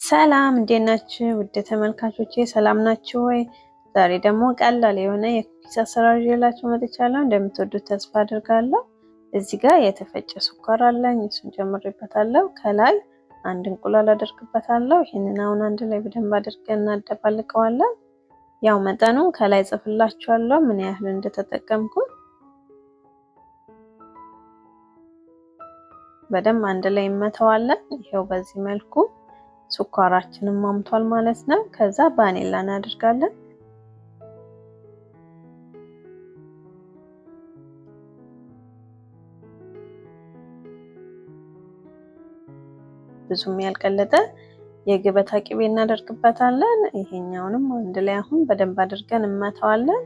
ሰላም እንዴት ናችሁ? ውድ ተመልካቾቼ ሰላም ናችሁ ወይ? ዛሬ ደግሞ ቀላል የሆነ የኩኪስ አሰራር ይዤላችሁ መጥቻለሁ። እንደምትወዱት ተስፋ አድርጋለሁ። እዚህ ጋር የተፈጨ ስኳር አለኝ፣ እሱን ጨምሬበታለሁ። ከላይ አንድ እንቁላል አደርግበታለሁ። ይሄንን አሁን አንድ ላይ በደንብ አድርገን እናደባልቀዋለን። ያው መጠኑ ከላይ ጽፍላችኋለሁ ምን ያህል እንደተጠቀምኩት። በደንብ አንድ ላይ እንመተዋለን። ይሄው በዚህ መልኩ ስኳራችንን ማምቷል ማለት ነው። ከዛ ቫኒላ እናደርጋለን። ብዙም ያልቀለጠ የገበታ ቅቤ እናደርግበታለን። ይሄኛውንም አንድ ላይ አሁን በደንብ አድርገን እንመታዋለን።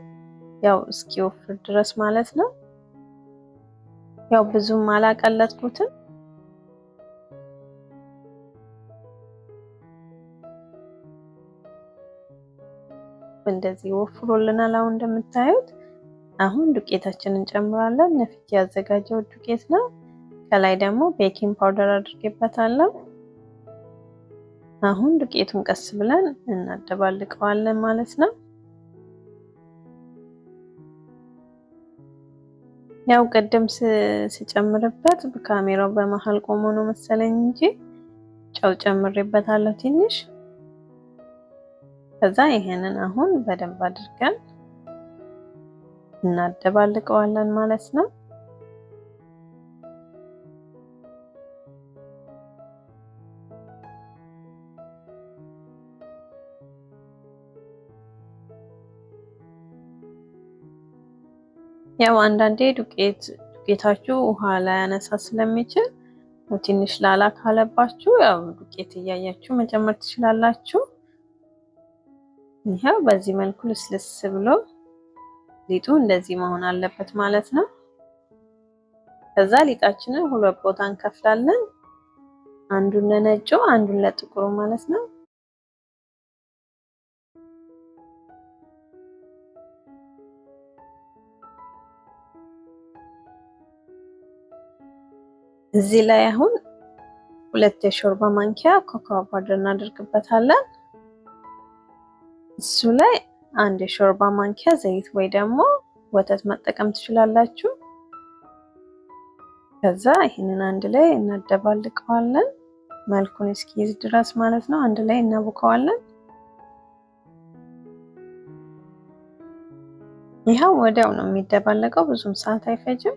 ያው እስኪወፍር ድረስ ማለት ነው። ያው ብዙም አላቀለጥኩትም። እንደዚህ ወፍሮልናል። አሁን እንደምታዩት አሁን ዱቄታችንን እንጨምራለን። ነፍቼ ያዘጋጀው ዱቄት ነው። ከላይ ደግሞ ቤኪንግ ፓውደር አድርጌበታለሁ። አሁን ዱቄቱን ቀስ ብለን እናደባልቀዋለን ማለት ነው። ያው ቀደም ስጨምርበት በካሜራው በመሃል ቆሞ ነው መሰለኝ እንጂ ጨው ጨምሬበታለሁ ትንሽ። ከዛ ይሄንን አሁን በደንብ አድርገን እናደባልቀዋለን ማለት ነው። ያው አንዳንዴ ዱቄታችሁ ውሃ ላይ ያነሳ ስለሚችል ትንሽ ላላ ካለባችሁ ያው ዱቄት እያያችሁ መጨመር ትችላላችሁ። ይሄው በዚህ መልኩ ልስልስ ብሎ ሊጡ እንደዚህ መሆን አለበት ማለት ነው። ከዛ ሊጣችንን ሁለት ቦታ እንከፍላለን። አንዱን ለነጩ አንዱን ለጥቁሩ ማለት ነው። እዚህ ላይ አሁን 2 የሾርባ ማንኪያ ኮኮዋ ፓውደር እናደርግበታለን። እሱ ላይ 1 የሾርባ ማንኪያ ዘይት ወይ ደግሞ ወተት መጠቀም ትችላላችሁ። ከዛ ይሄንን አንድ ላይ እናደባልቀዋለን መልኩን እስኪይዝ ድረስ ማለት ነው። አንድ ላይ እናቦካዋለን። ይሄው ወዲያው ነው የሚደባለቀው፣ ብዙም ሰዓት አይፈጅም።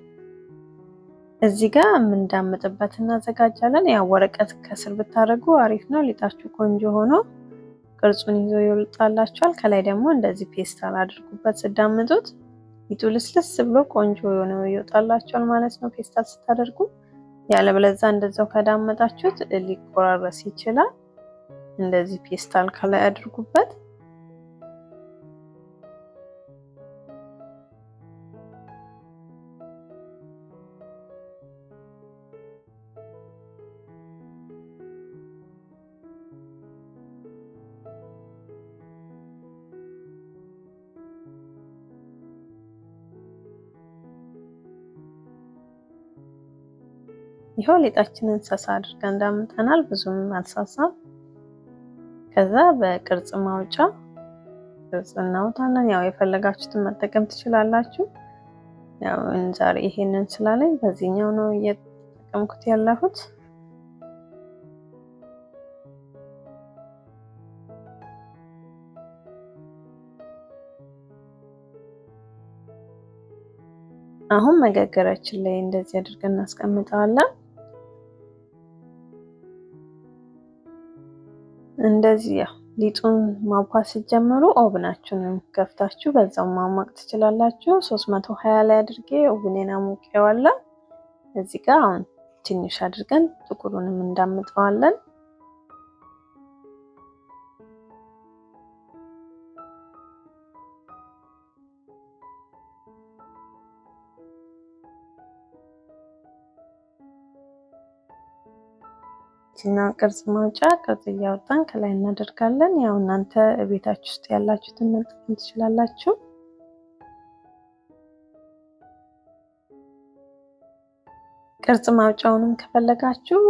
እዚህ ጋር የምንዳምጥበት እናዘጋጃለን። ያው ወረቀት ከስር ብታደርጉ አሪፍ ነው። ሊጣችሁ ቆንጆ ሆኖ ቅርጹን ይዞ ይወጣላችኋል። ከላይ ደግሞ እንደዚህ ፔስታል አድርጉበት ስዳምጡት ሊጡ ልስልስ ብሎ ቆንጆ የሆነ ይወጣላችኋል ማለት ነው ፔስታል ስታደርጉ። ያለበለዚያ እንደዛው ከዳመጣችሁት ሊቆራረስ ይችላል። እንደዚህ ፔስታል ከላይ አድርጉበት። ይሄው ሊጣችንን ሰሳ አድርገን እንዳምጠናል። ብዙም አልሳሳም። ከዛ በቅርጽ ማውጫ ቅርጽ እናውጣለን። ያው የፈለጋችሁትን መጠቀም ትችላላችሁ። ያው ዛሬ ይሄንን ስላለኝ በዚህኛው ነው እየተጠቀምኩት ያለሁት። አሁን መጋገሪያችን ላይ እንደዚህ አድርገን እናስቀምጠዋለን። እንደዚህ ያው ሊጡን ማብኳት ሲጀምሩ ኦቭናችሁን ከፍታችሁ በዛው ማሞቅ ትችላላችሁ። 320 ላይ አድርጌ ኦቭኔን አሞቄዋለሁ። እዚህ ጋር አሁን ትንሽ አድርገን ጥቁሩንም እንዳምጠዋለን። እና ቅርጽ ማውጫ ቅርጽ እያወጣን ከላይ እናደርጋለን። ያው እናንተ ቤታችሁ ውስጥ ያላችሁትን መጠቀም ትችላላችሁ። ቅርጽ ማውጫውንም ከፈለጋችሁ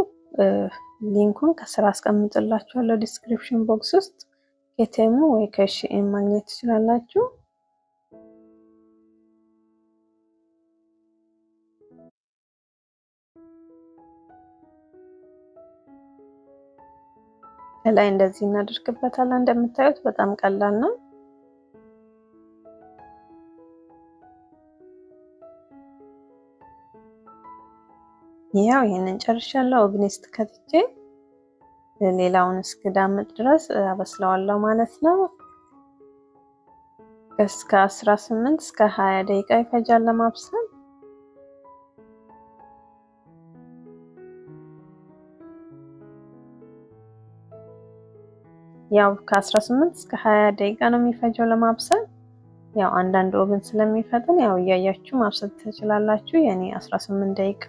ሊንኩን ከስራ አስቀምጥላችኋለሁ ዲስክሪፕሽን ቦክስ ውስጥ ከቴሙ ወይ ከሺኢን ማግኘት ትችላላችሁ። ከላይ እንደዚህ እናደርግበታለን። እንደምታዩት በጣም ቀላል ነው። ያው ይሄንን ጨርሻለሁ። ኦቭን ውስጥ ከትቼ ሌላውን እስክዳምጥ ድረስ አበስለዋለሁ ማለት ነው። እስከ 18 እስከ 20 ደቂቃ ይፈጃል ለማብሰል። ያው ከ18 እስከ 20 ደቂቃ ነው የሚፈጀው ለማብሰል። ያው አንዳንድ ኦቭን ስለሚፈጥን ያው እያያችሁ ማብሰል ትችላላችሁ። የኔ 18 ደቂቃ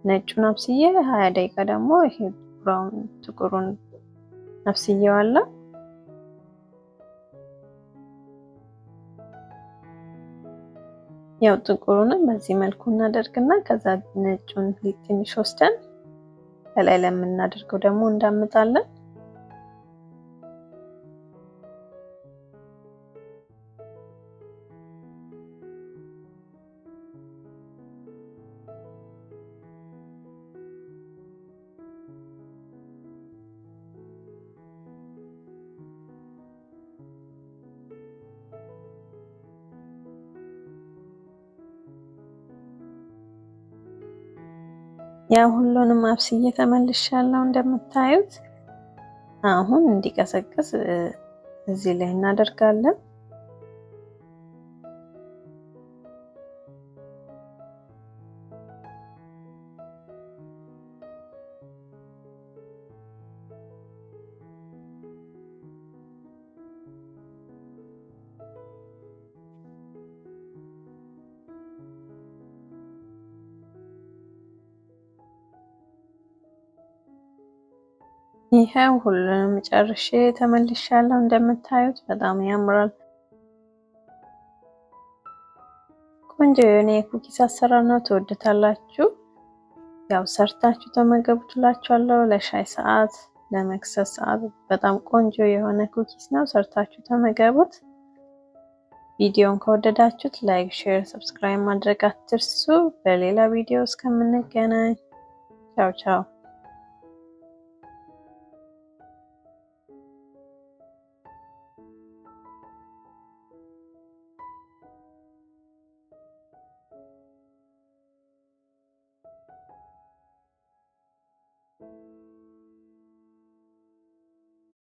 ነጩን አብስዬ 20 ደቂቃ ደግሞ ይሄ ብራውን ጥቁሩን አብስዬዋለሁ። ያው ጥቁሩንም በዚህ መልኩ እናደርግና ከዛ ነጩን ትንሽ ወስደን ከላይ ለምናደርገው ደግሞ እንዳምጣለን። ያው ሁሉንም አብስዬ ተመልሻለሁ እንደምታዩት። አሁን እንዲቀሰቅስ እዚህ ላይ እናደርጋለን። ይሄው ሁሉንም ጨርሼ ተመልሻለሁ። እንደምታዩት በጣም ያምራል። ቆንጆ የሆነ የኩኪስ አሰራር ነው። ትወዱታላችሁ። ያው ሰርታችሁ ተመገቡላችኋለሁ። ለሻይ ሰዓት፣ ለመክሰስ ሰዓት በጣም ቆንጆ የሆነ ኩኪስ ነው። ሰርታችሁ ተመገቡት። ቪዲዮን ከወደዳችሁት ላይክ፣ ሼር፣ ሰብስክራይብ ማድረግ አትርሱ። በሌላ ቪዲዮ እስከምንገናኝ ቻው ቻው።